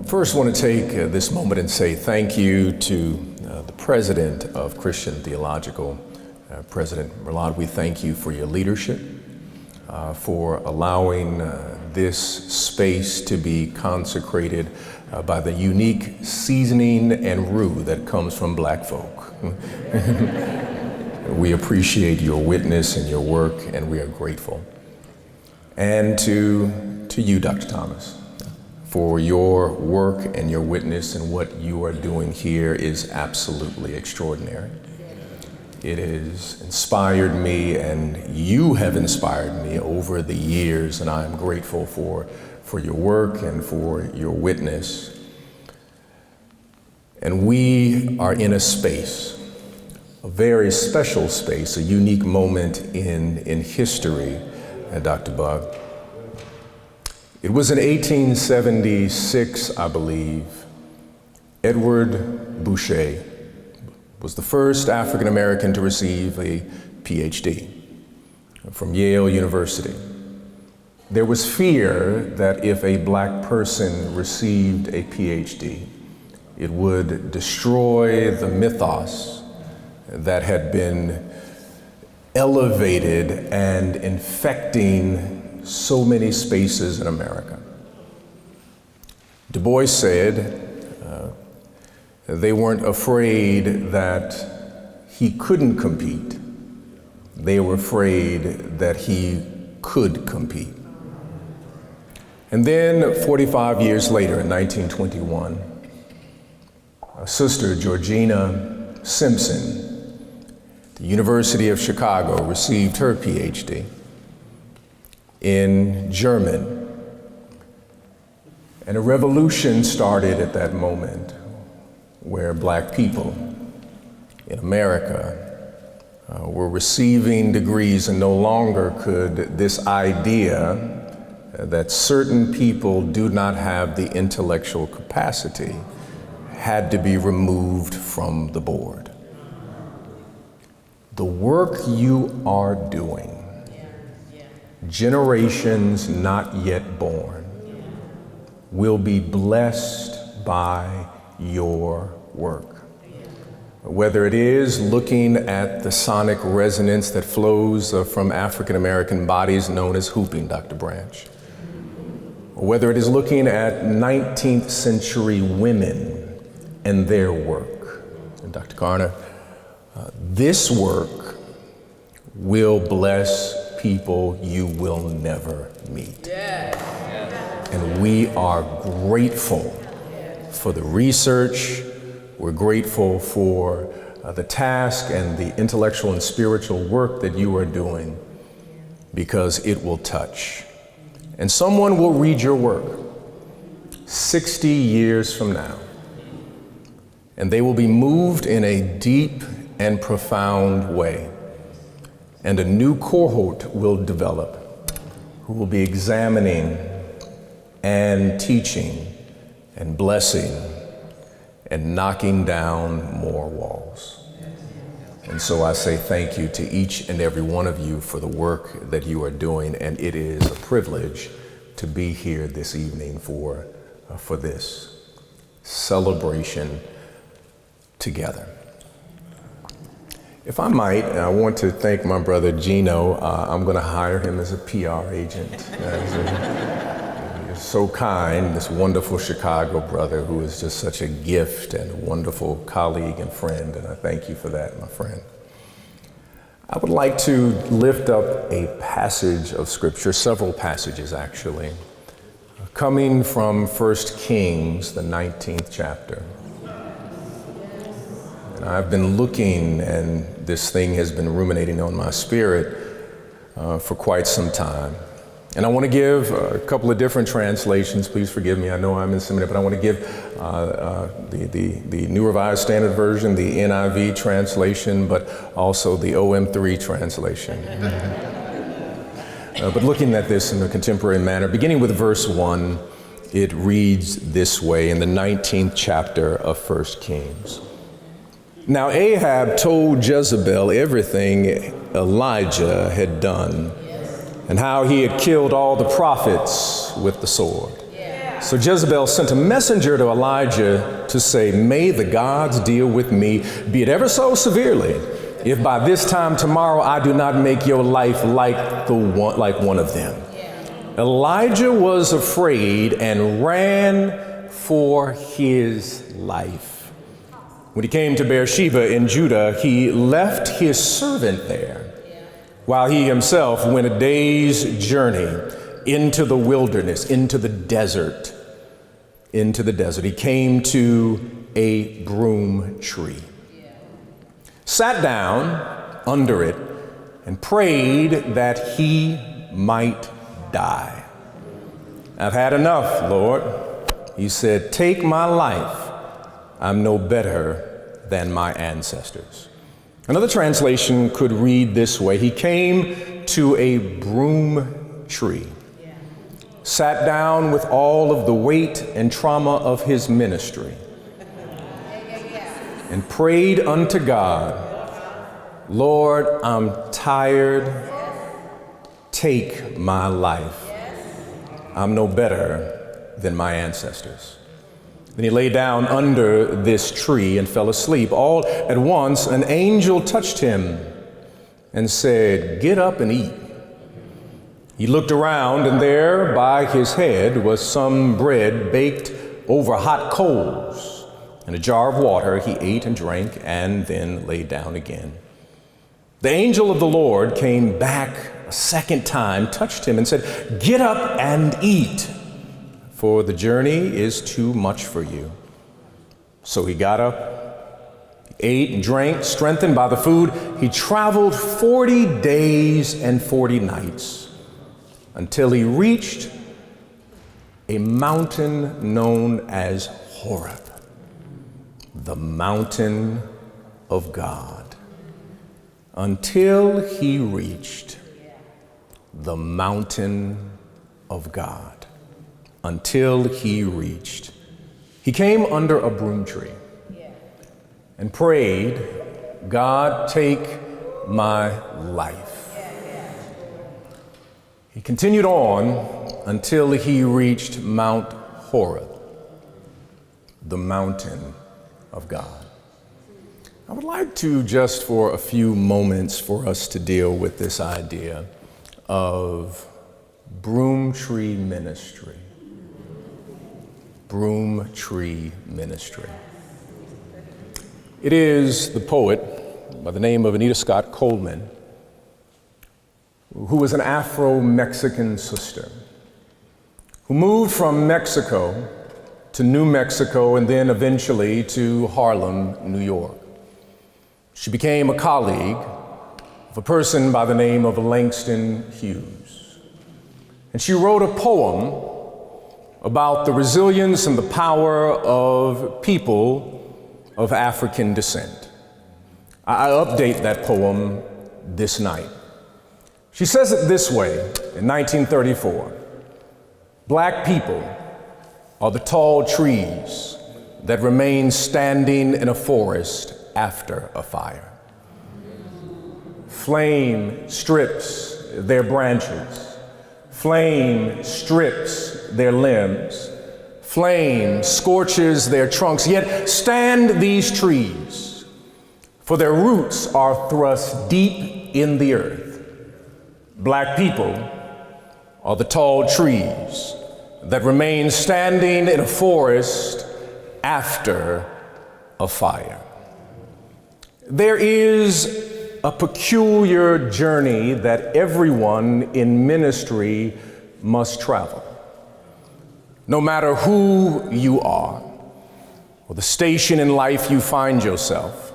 First, I want to take this moment and say thank you to the president of Christian Theological, President Merlad. We thank you for your leadership, for allowing this space to be consecrated by the unique seasoning and roux that comes from Black folk. We appreciate your witness and your work, and we are grateful. And to you, Dr. Thomas, for your work and your witness, and what you are doing here is absolutely extraordinary. It has inspired me, and you have inspired me over the years, and I am grateful for your work and for your witness. And we are in a space, a very special space, a unique moment in history, Dr. Bug. It was in 1876, I believe, Edward Boucher was the first African American to receive a PhD from Yale University. There was fear that if a Black person received a PhD, it would destroy the mythos that had been elevated and infecting so many spaces in America. Du Bois said they weren't afraid that he couldn't compete. They were afraid that he could compete. And then 45 years later, in 1921, Sister Georgina Simpson, the University of Chicago, received her PhD in German. And a revolution started at that moment where Black people in America were receiving degrees, and no longer could this idea that certain people do not have the intellectual capacity had to be removed from the board. The work you are doing, generations not yet born, will be blessed by your work. Whether it is looking at the sonic resonance that flows from African American bodies known as hooping, Dr. Branch, or whether it is looking at 19th century women and their work, and Dr. Garner, this work will bless people you will never meet. And we are grateful for the research. We're grateful for the task and the intellectual and spiritual work that you are doing, because it will touch. And someone will read your work 60 years from now, and they will be moved in a deep and profound way. And a new cohort will develop who will be examining and teaching and blessing and knocking down more walls. And so I say thank you to each and every one of you for the work that you are doing, and it is a privilege to be here this evening for this celebration together. If I might, I want to thank my brother Gino. I'm going to hire him as a PR agent. He's so kind, this wonderful Chicago brother who is just such a gift and a wonderful colleague and friend, and I thank you for that, my friend. I would like to lift up a passage of Scripture, several passages actually, coming from 1 Kings, the 19th chapter. And I've been looking, and this thing has been ruminating on my spirit for quite some time. And I want to give a couple of different translations. Please forgive me, I know I'm in seminary, but I want to give the New Revised Standard Version, the NIV translation, but also the OM3 translation. But looking at this in a contemporary manner, beginning with verse 1, it reads this way in the 19th chapter of 1 Kings. Now Ahab told Jezebel everything Elijah had done, and how he had killed all the prophets with the sword. So Jezebel sent a messenger to Elijah to say, "May the gods deal with me, be it ever so severely, if by this time tomorrow I do not make your life like one of them." Elijah was afraid and ran for his life. When he came to Beersheba in Judah, he left his servant there, while he himself went a day's journey into the wilderness, into the desert. He came to a broom tree, sat down under it, and prayed that he might die. "I've had enough, Lord," he said. "Take my life. I'm no better than my ancestors." Another translation could read this way: he came to a broom tree, sat down with all of the weight and trauma of his ministry, and prayed unto God, "Lord, I'm tired. Take my life. I'm no better than my ancestors." Then he lay down under this tree and fell asleep. All at once, an angel touched him and said, "Get up and eat." He looked around, and there by his head was some bread baked over hot coals and a jar of water. He ate and drank and then lay down again. The angel of the Lord came back a second time, touched him, and said, "Get up and eat, for the journey is too much for you." So he got up, ate and drank, strengthened by the food. He traveled 40 days and 40 nights until he reached a mountain known as Horeb, the mountain of God. Until he reached the mountain of God. Until he reached. He came under a broom tree and prayed, "God, take my life." He continued on until he reached Mount Horeb, the mountain of God. I would like to, just for a few moments, for us to deal with this idea of broom tree ministry. Broom tree ministry. It is the poet by the name of Anita Scott Coleman, who was an Afro-Mexican sister, who moved from Mexico to New Mexico and then eventually to Harlem, New York. She became a colleague of a person by the name of Langston Hughes. And she wrote a poem about the resilience and the power of people of African descent. I update that poem this night. She says it this way in 1934: "Black people are the tall trees that remain standing in a forest after a fire. Flame strips their branches, flame strips their limbs, flame scorches their trunks, yet stand these trees, for their roots are thrust deep in the earth. Black people are the tall trees that remain standing in a forest after a fire." There is a peculiar journey that everyone in ministry must travel. No matter who you are or the station in life you find yourself,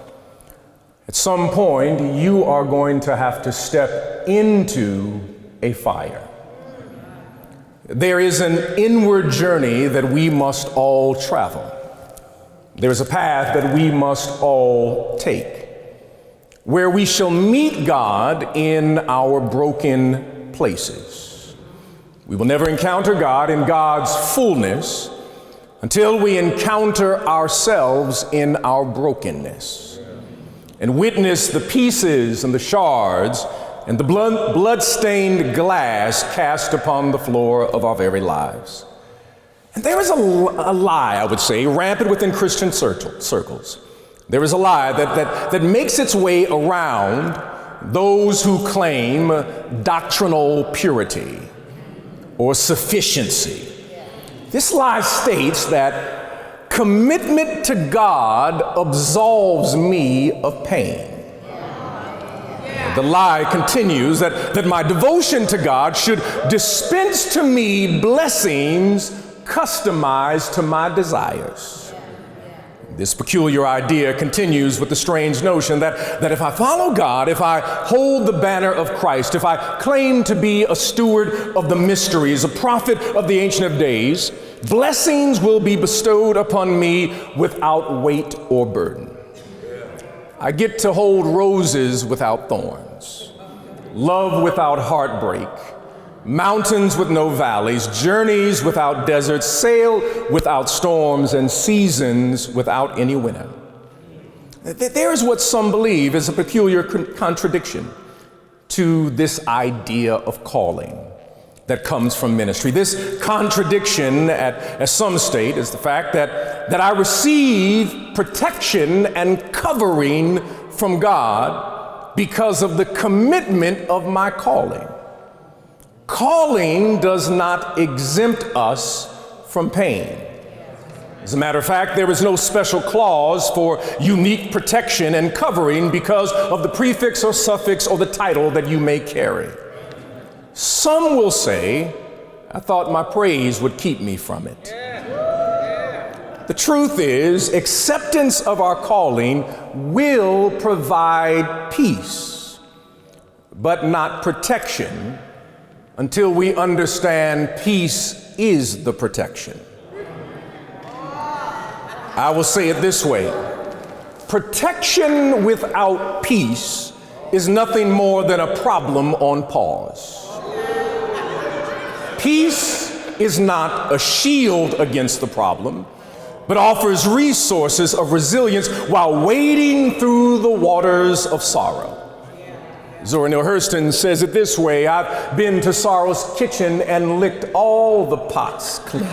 at some point you are going to have to step into a fire. There is an inward journey that we must all travel. There is a path that we must all take, where we shall meet God in our broken places. We will never encounter God in God's fullness until we encounter ourselves in our brokenness and witness the pieces and the shards and the blood-stained glass cast upon the floor of our very lives. And there is a lie, I would say, rampant within Christian circles. There is a lie that makes its way around those who claim doctrinal purity or sufficiency. This lie states that commitment to God absolves me of pain. The lie continues that my devotion to God should dispense to me blessings customized to my desires. This peculiar idea continues with the strange notion that if I follow God, if I hold the banner of Christ, if I claim to be a steward of the mysteries, a prophet of the Ancient of Days, blessings will be bestowed upon me without weight or burden. I get to hold roses without thorns, love without heartbreak, mountains with no valleys, journeys without deserts, sail without storms, and seasons without any winter. There's what some believe is a peculiar contradiction to this idea of calling that comes from ministry. This contradiction, as some state, is the fact that I receive protection and covering from God because of the commitment of my calling. Calling does not exempt us from pain. As a matter of fact, there is no special clause for unique protection and covering because of the prefix or suffix or the title that you may carry. Some will say, I thought my praise would keep me from it. The truth is, acceptance of our calling will provide peace, but not protection, until we understand peace is the protection. I will say it this way. Protection without peace is nothing more than a problem on pause. Peace is not a shield against the problem, but offers resources of resilience while wading through the waters of sorrow. Zora Neale Hurston says it this way: I've been to sorrow's kitchen and licked all the pots clean.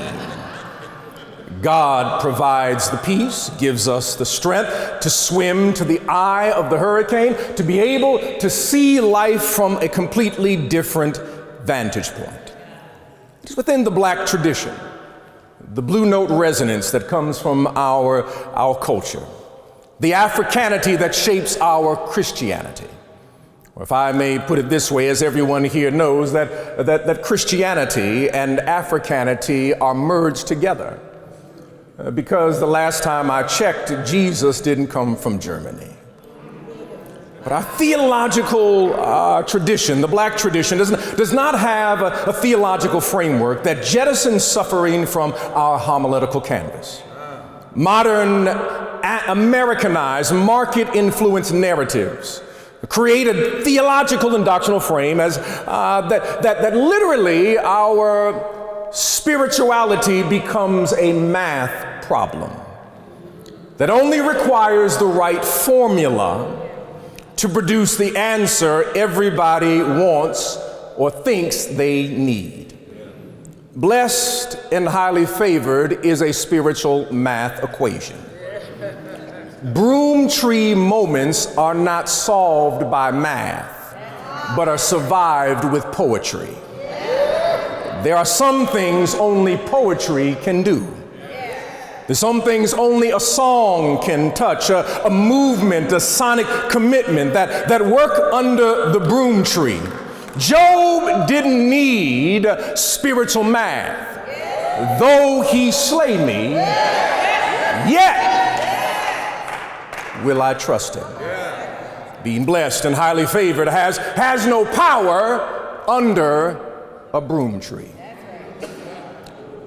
God provides the peace, gives us the strength to swim to the eye of the hurricane, to be able to see life from a completely different vantage point. It's within the Black tradition, the blue note resonance that comes from our culture, the Africanity that shapes our Christianity. Or if I may put it this way, as everyone here knows, that Christianity and Africanity are merged together. Because the last time I checked, Jesus didn't come from Germany. But our theological tradition, the Black tradition, does not have a theological framework that jettisons suffering from our homiletical canvas. Modern, Americanized, market-influenced narratives create a theological and doctrinal frame as that literally our spirituality becomes a math problem that only requires the right formula to produce the answer everybody wants or thinks they need. Blessed and highly favored is a spiritual math equation. Broom tree moments are not solved by math, but are survived with poetry. There are some things only poetry can do. There's some things only a song can touch, a movement, a sonic commitment that work under the broom tree. Job didn't need spiritual math. Though he slay me, yet will I trust him. Being blessed and highly favored has no power under a broom tree.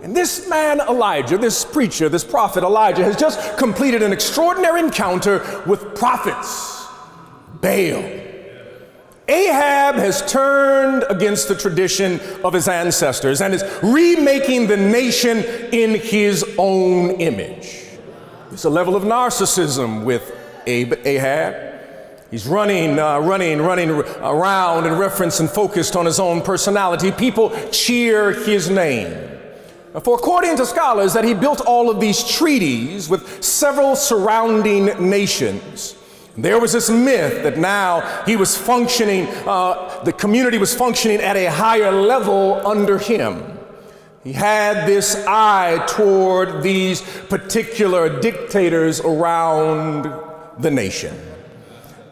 And this man Elijah, this preacher, this prophet Elijah has just completed an extraordinary encounter with prophets, Baal. Ahab has turned against the tradition of his ancestors and is remaking the nation in his own image. There's a level of narcissism with Ahab. He's running around in reference and focused on his own personality. People cheer his name. For according to scholars, that he built all of these treaties with several surrounding nations. There was this myth that now he was functioning, the community was functioning at a higher level under him. He had this eye toward these particular dictators around the nation.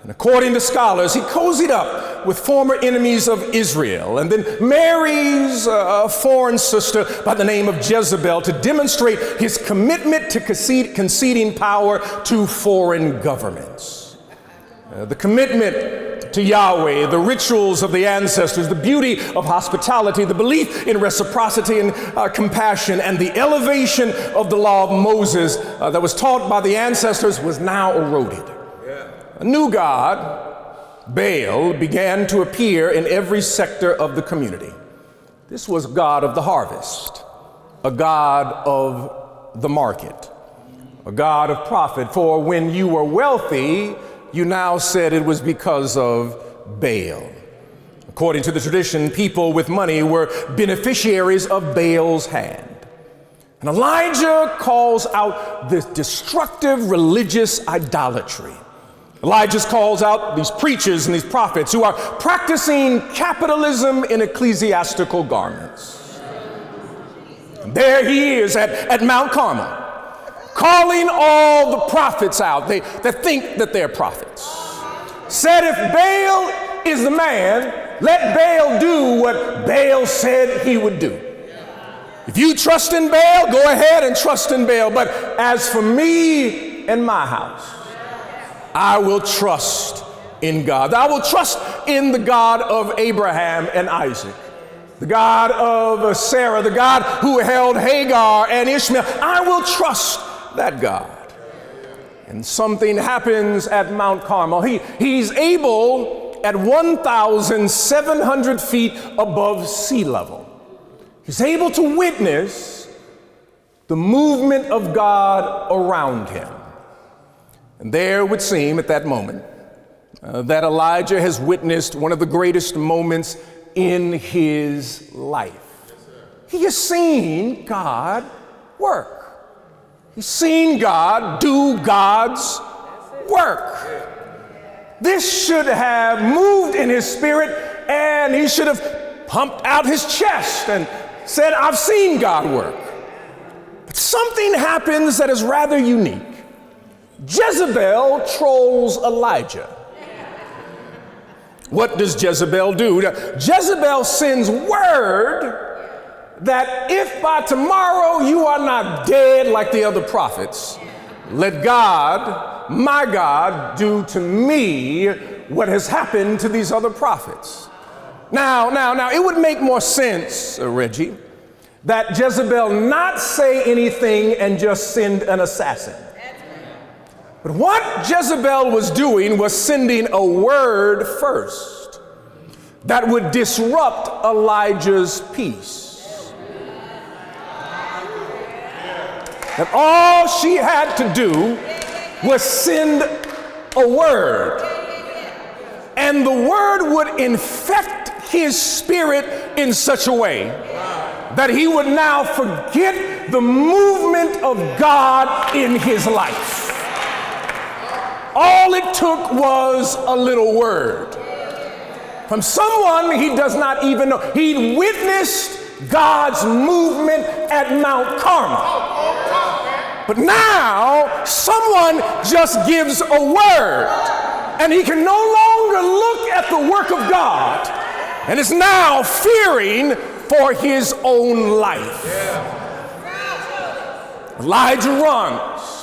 And according to scholars, he cozied up with former enemies of Israel and then marries a foreign sister by the name of Jezebel to demonstrate his commitment to conceding power to foreign governments. The commitment to Yahweh, the rituals of the ancestors, the beauty of hospitality, the belief in reciprocity and compassion, and the elevation of the law of Moses that was taught by the ancestors was now eroded. A new god, Baal, began to appear in every sector of the community. This was God of the harvest, a God of the market, a God of profit. For when you were wealthy, you now said it was because of Baal. According to the tradition, people with money were beneficiaries of Baal's hand. And Elijah calls out this destructive religious idolatry. Elijah calls out these preachers and these prophets who are practicing capitalism in ecclesiastical garments. And there he is at Mount Carmel, calling all the prophets out that think that they're prophets. Said if Baal is the man, let Baal do what Baal said he would do. If you trust in Baal, go ahead and trust in Baal. But as for me and my house, I will trust in God. I will trust in the God of Abraham and Isaac, the God of Sarah, the God who held Hagar and Ishmael. I will trust that God. And something happens at Mount Carmel. He's able at 1,700 feet above sea level. He's able to witness the movement of God around him. And there it would seem at that moment that Elijah has witnessed one of the greatest moments in his life. He has seen God work. He's seen God do God's work. This should have moved in his spirit, and he should have pumped out his chest and said, I've seen God work. But something happens that is rather unique. Jezebel trolls Elijah. What does Jezebel do? Jezebel sends word that if by tomorrow you are not dead like the other prophets, let God, my God, do to me what has happened to these other prophets. Now, it would make more sense, Reggie, that Jezebel not say anything and just send an assassin. But what Jezebel was doing was sending a word first that would disrupt Elijah's peace. That all she had to do was send a word, and the word would infect his spirit in such a way that he would now forget the movement of God in his life. All it took was a little word from someone he does not even know. He witnessed God's movement at Mount Carmel. But now someone just gives a word, and he can no longer look at the work of God and is now fearing for his own life. Elijah runs.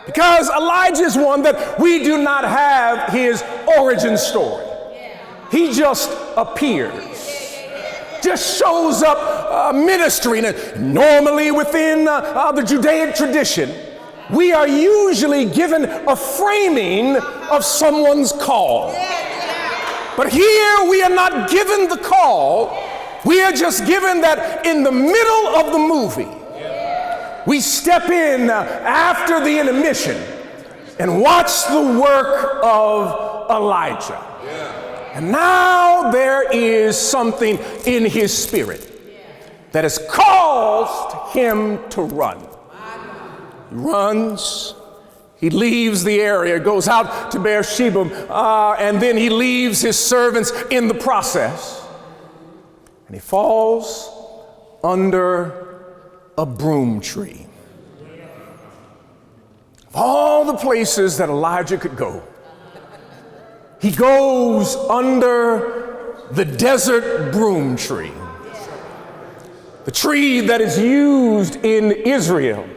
Because Elijah is one that we do not have his origin story. He just appears, just shows up ministering. And normally within the Judaic tradition, we are usually given a framing of someone's call. But here we are not given the call. We are just given that in the middle of the movie, we step in after the intermission and watch the work of Elijah. And now there is something in his spirit that has caused him to run. He runs, he leaves the area, goes out to Beersheba, and then he leaves his servants in the process. And he falls under a broom tree. Of all the places that Elijah could go, he goes under the desert broom tree. The tree that is used in Israel,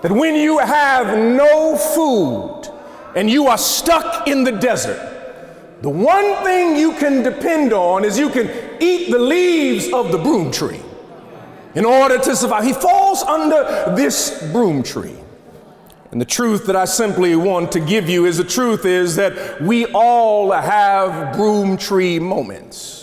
that when you have no food and you are stuck in the desert, the one thing you can depend on is you can eat the leaves of the broom tree in order to survive. He falls under this broom tree. And the truth that I simply want to give you is the truth is that we all have broom tree moments.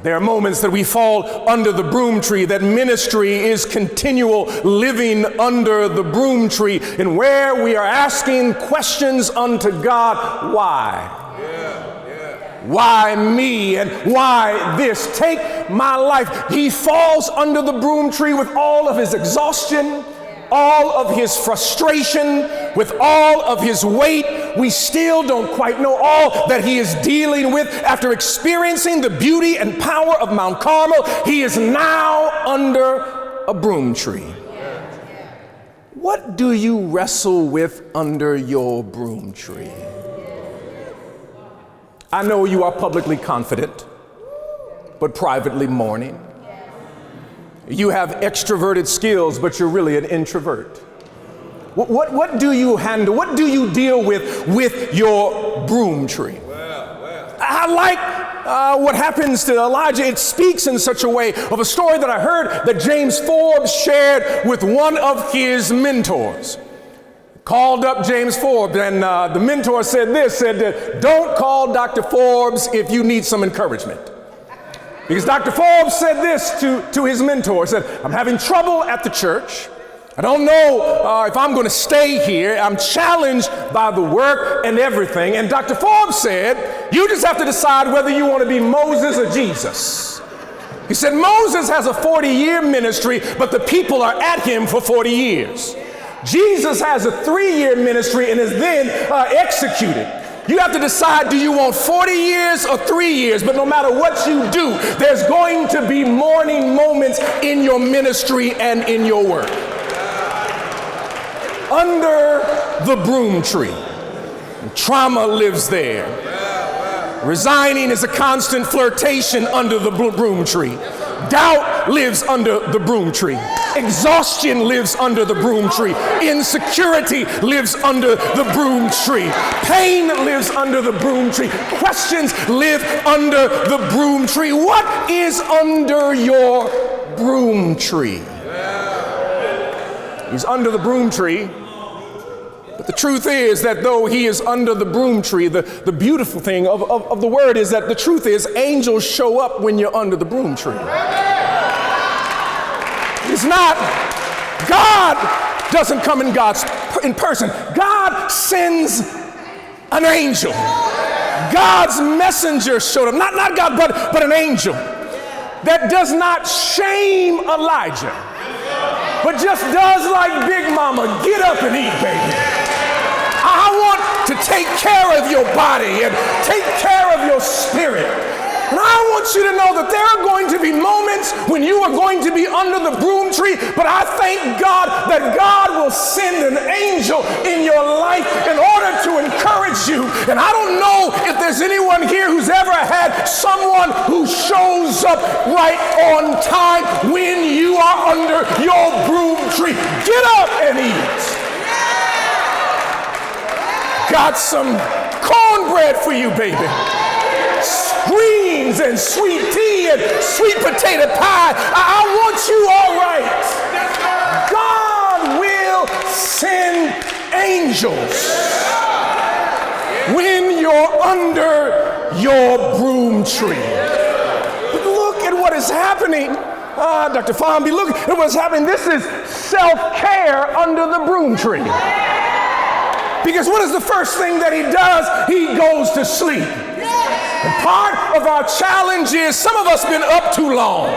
There are moments that we fall under the broom tree, that ministry is continual living under the broom tree, and where we are asking questions unto God, why? Why me and why this? Take my life. He falls under the broom tree with all of his exhaustion, all of his frustration, with all of his weight. We still don't quite know all that he is dealing with. After experiencing the beauty and power of Mount Carmel, he is now under a broom tree. What do you wrestle with under your broom tree? I know you are publicly confident, but privately mourning. You have extroverted skills, but you're really an introvert. What do you handle? What do you deal with your broom tree? I like what happens to Elijah. It speaks in such a way of a story that I heard that James Forbes shared with one of his mentors. Called up James Forbes, and the mentor said don't call Dr. Forbes if you need some encouragement. Because Dr. Forbes said this to his mentor, said, I'm having trouble at the church. I don't know if I'm going to stay here. I'm challenged by the work and everything. And Dr. Forbes said, you just have to decide whether you want to be Moses or Jesus. He said, Moses has a 40-year ministry, but the people are at him for 40 years. Jesus has a 3-year ministry and is then executed. You have to decide, do you want 40 years or 3 years? But no matter what you do, there's going to be mourning moments in your ministry and in your work. Under the broom tree, trauma lives there. Resigning is a constant flirtation under the broom tree. Doubt lives under the broom tree. Exhaustion lives under the broom tree. Insecurity lives under the broom tree. Pain lives under the broom tree. Questions live under the broom tree. What is under your broom tree? He's under the broom tree. But the truth is that though he is under the broom tree, the beautiful thing of the word is that the truth is angels show up when you're under the broom tree. It's not, God doesn't come in person. God sends an angel. God's messenger showed up. Not God, but an angel that does not shame Elijah, but just does like Big Mama, get up and eat, baby. I want to take care of your body and take care of your spirit. And I want you to know that there are going to be moments when you are going to be under the broom tree, but I thank God that God will send an angel in your life in order to encourage you. And I don't know if there's anyone here who's ever had someone who shows up right on time when you are under your broom tree. Get up and eat. Got some cornbread for you, baby. Greens and sweet tea and sweet potato pie. I want you all right. God will send angels when you're under your broom tree. But look at what is happening. Dr. Farmby, look at what's happening. This is self-care under the broom tree. Because what is the first thing that he does? He goes to sleep. And part of our challenge is some of us been up too long.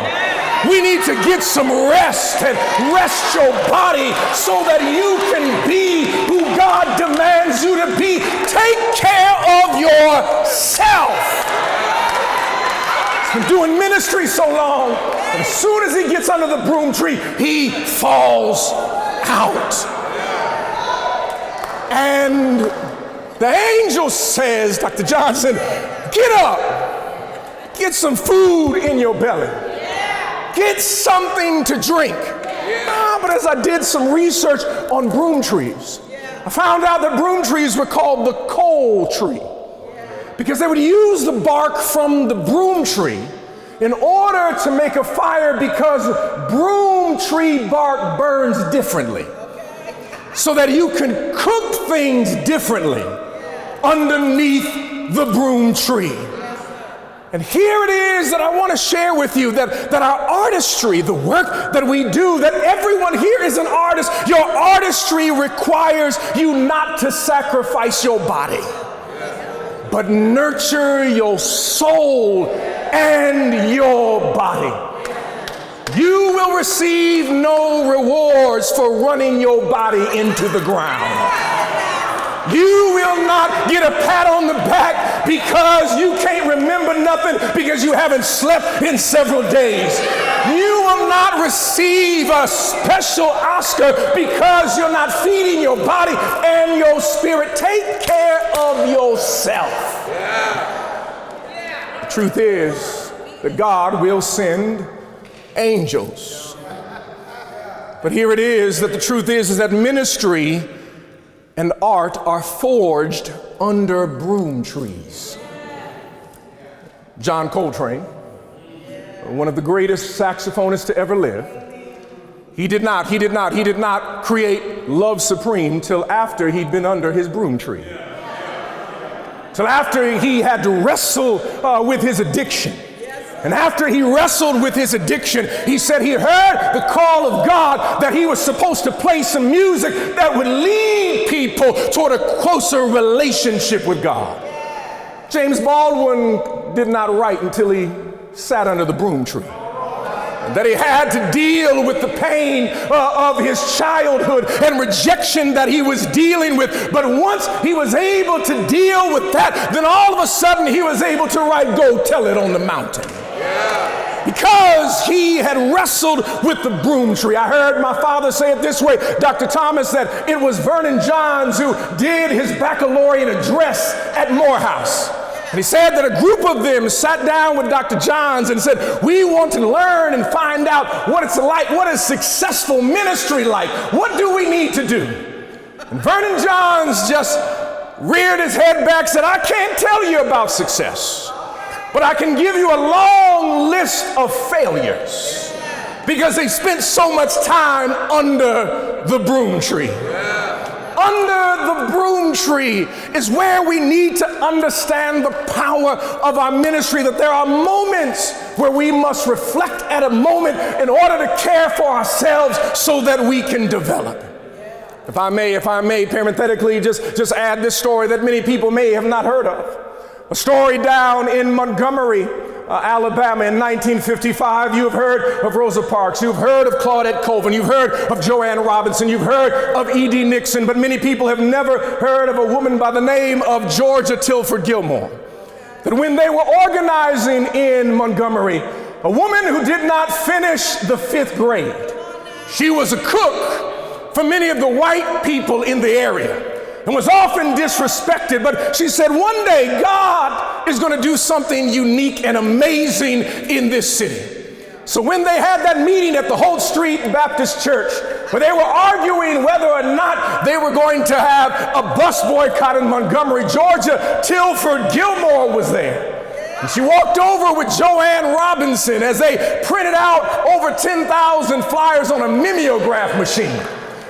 We need to get some rest and rest your body so that you can be who God demands you to be. Take care of yourself. He's been doing ministry so long, and as soon as he gets under the broom tree, he falls out. And the angel says, Dr. Johnson, get up, get some food in your belly, get something to drink. But as I did some research on broom trees, I found out that broom trees were called the coal tree because they would use the bark from the broom tree in order to make a fire, because broom tree bark burns differently, so that you can cook things differently underneath the broom tree. And here it is that I want to share with you that our artistry, the work that we do, that everyone here is an artist. Your artistry requires you not to sacrifice your body, but nurture your soul and your body. You will receive no rewards for running your body into the ground. You will not get a pat on the back because you can't remember nothing because you haven't slept in several days. You will not receive a special Oscar because you're not feeding your body and your spirit. Take care of yourself. The truth is that God will send angels. But here it is that the truth is that ministry and art are forged under broom trees. John Coltrane, one of the greatest saxophonists to ever live, he did not create Love Supreme till after he'd been under his broom tree. Till after he had to wrestle with his addiction. And after he wrestled with his addiction, he said he heard the call of God that he was supposed to play some music that would lead people toward a closer relationship with God. James Baldwin did not write until he sat under the broom tree. And that he had to deal with the pain of his childhood and rejection that he was dealing with. But once he was able to deal with that, then all of a sudden he was able to write, "Go Tell It on the Mountain." Because he had wrestled with the broom tree. I heard my father say it this way, Dr. Thomas, that it was Vernon Johns who did his baccalaureate address at Morehouse. And he said that a group of them sat down with Dr. Johns and said, we want to learn and find out what it's like, what is successful ministry like? What do we need to do? And Vernon Johns just reared his head back, said, I can't tell you about success, but I can give you a long list of failures because they spent so much time under the broom tree. Under the broom tree is where we need to understand the power of our ministry, that there are moments where we must reflect at a moment in order to care for ourselves so that we can develop. If I may parenthetically just add this story that many people may have not heard of. A story down in Montgomery, Alabama in 1955. You have heard of Rosa Parks. You've heard of Claudette Colvin. You've heard of Joanne Robinson. You've heard of E.D. Nixon. But many people have never heard of a woman by the name of Georgia Tilford Gilmore. That when they were organizing in Montgomery, a woman who did not finish the 5th grade. She was a cook for many of the white people in the area and was often disrespected, but she said, one day God is going to do something unique and amazing in this city. So when they had that meeting at the Holt Street Baptist Church, where they were arguing whether or not they were going to have a bus boycott in Montgomery, Georgia Tilford Gilmore was there. And she walked over with Joanne Robinson as they printed out over 10,000 flyers on a mimeograph machine.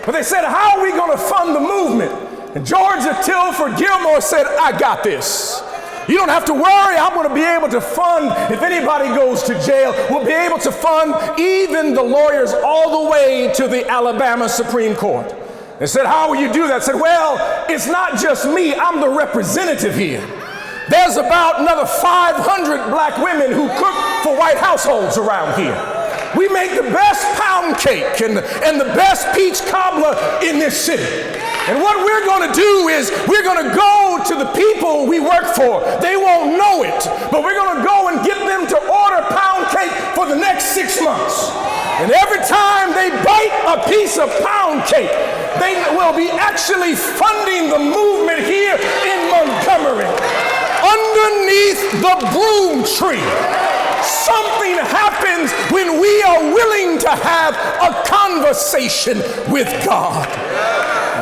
But they said, how are we going to fund the movement? And Georgia Tilford Gilmore said, I got this. You don't have to worry. I'm going to be able to fund, if anybody goes to jail, we'll be able to fund even the lawyers all the way to the Alabama Supreme Court. They said, how will you do that? I said, well, it's not just me. I'm the representative here. There's about another 500 black women who cook for white households around here. We make the best pound cake and the best peach cobbler in this city. And what we're going to do is we're going to go to the people we work for. They won't know it, but we're going to go and get them to order pound cake for the next 6 months. And every time they bite a piece of pound cake, they will be actually funding the movement here in Montgomery. Underneath the broom tree, something happens when we are willing to have a conversation with God.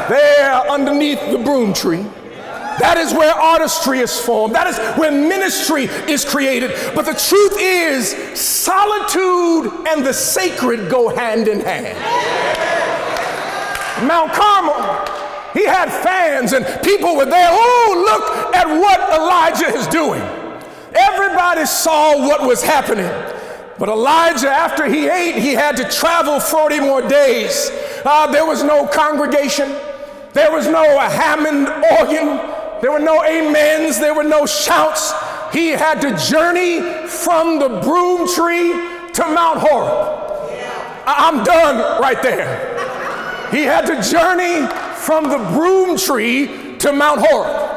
There, underneath the broom tree, that is where artistry is formed. That is where ministry is created. But the truth is, solitude and the sacred go hand in hand. Mount Carmel, he had fans and people were there. Oh, look at what Elijah is doing. Everybody saw what was happening. But Elijah, after he ate, he had to travel 40 more days. There was no congregation. There was no Hammond organ. There were no amens. There were no shouts. He had to journey from the broom tree to Mount Horeb. I'm done right there. He had to journey from the broom tree to Mount Horeb.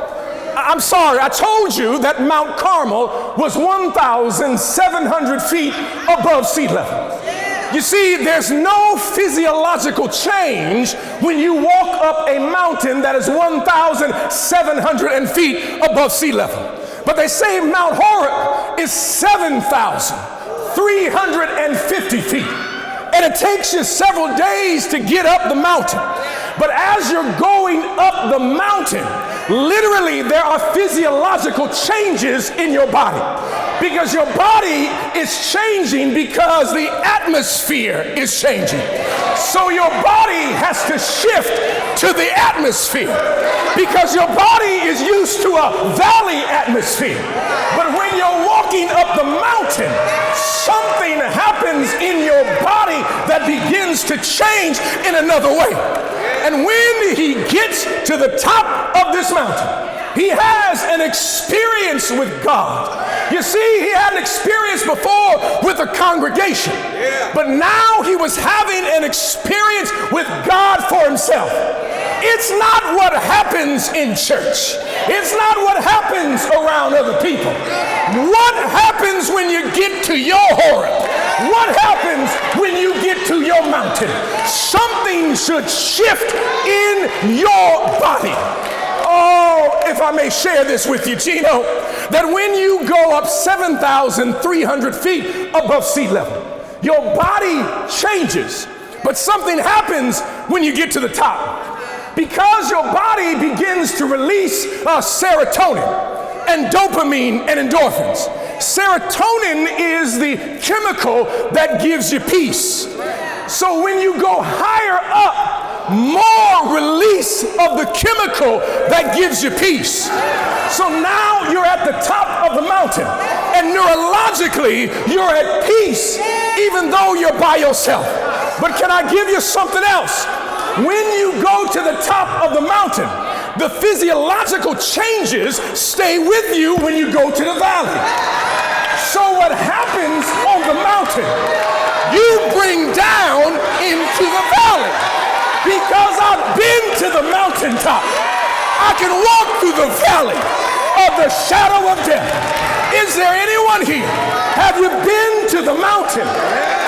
I'm sorry, I told you that Mount Carmel was 1,700 feet above sea level. You see, there's no physiological change when you walk up a mountain that is 1,700 feet above sea level. But they say Mount Horeb is 7,350 feet. And it takes you several days to get up the mountain. But as you're going up the mountain, literally there are physiological changes in your body. Because your body is changing because the atmosphere is changing. So your body has to shift to the atmosphere. Because your body is used to a valley atmosphere. But when you're walking up the mountain, something happens in your body that begins to change in another way. And when he gets to the top of this mountain, he has an experience with God. You see, he had an experience before with a congregation, but now he was having an experience with God for himself. It's not what happens in church. It's not what happens around other people. What happens when you get to your Horeb? What happens when you get to your mountain? Something should shift in your body. Oh, if I may share this with you, Gino, that when you go up 7,300 feet above sea level, your body changes, but something happens when you get to the top. Because your body begins to release serotonin and dopamine and endorphins. Serotonin is the chemical that gives you peace. So when you go higher up, more release of the chemical that gives you peace. So now you're at the top of the mountain, and neurologically you're at peace even though you're by yourself. But can I give you something else? When you go to the top of the mountain, the physiological changes stay with you when you go to the valley. So what happens on the mountain, you bring down into the valley. Because I've been to the mountaintop, I can walk through the valley of the shadow of death. Is there anyone here? Have you been to the mountain?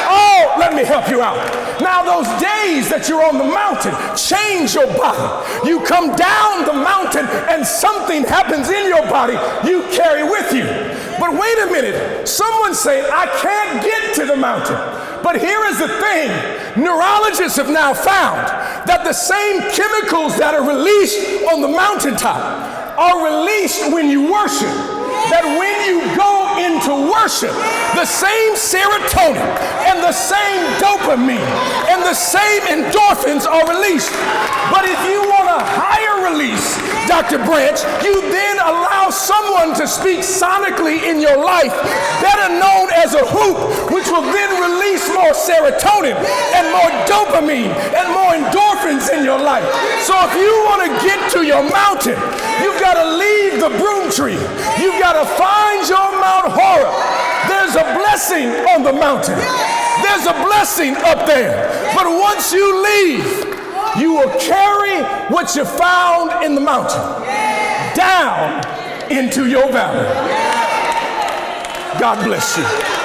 Oh, let me help you out. Now those days that you're on the mountain change your body. You come down the mountain and something happens in your body you carry with you. But wait a minute, someone's saying, I can't get to the mountain. But here is the thing, neurologists have now found that the same chemicals that are released on the mountaintop are released when you worship. That when you go into worship, the same serotonin and the same dopamine and the same endorphins are released. But if you want a higher release, Dr. Branch, you then allow someone to speak sonically in your life, better known as a hoop, which will then release more serotonin and more dopamine and more endorphins in your life. So if you want to get to your mountain, you've got to leave the broom tree. You've got to find your Mount Horeb. There's a blessing on the mountain. There's a blessing up there. But once you leave, you will carry what you found in the mountain down into your valley. God bless you.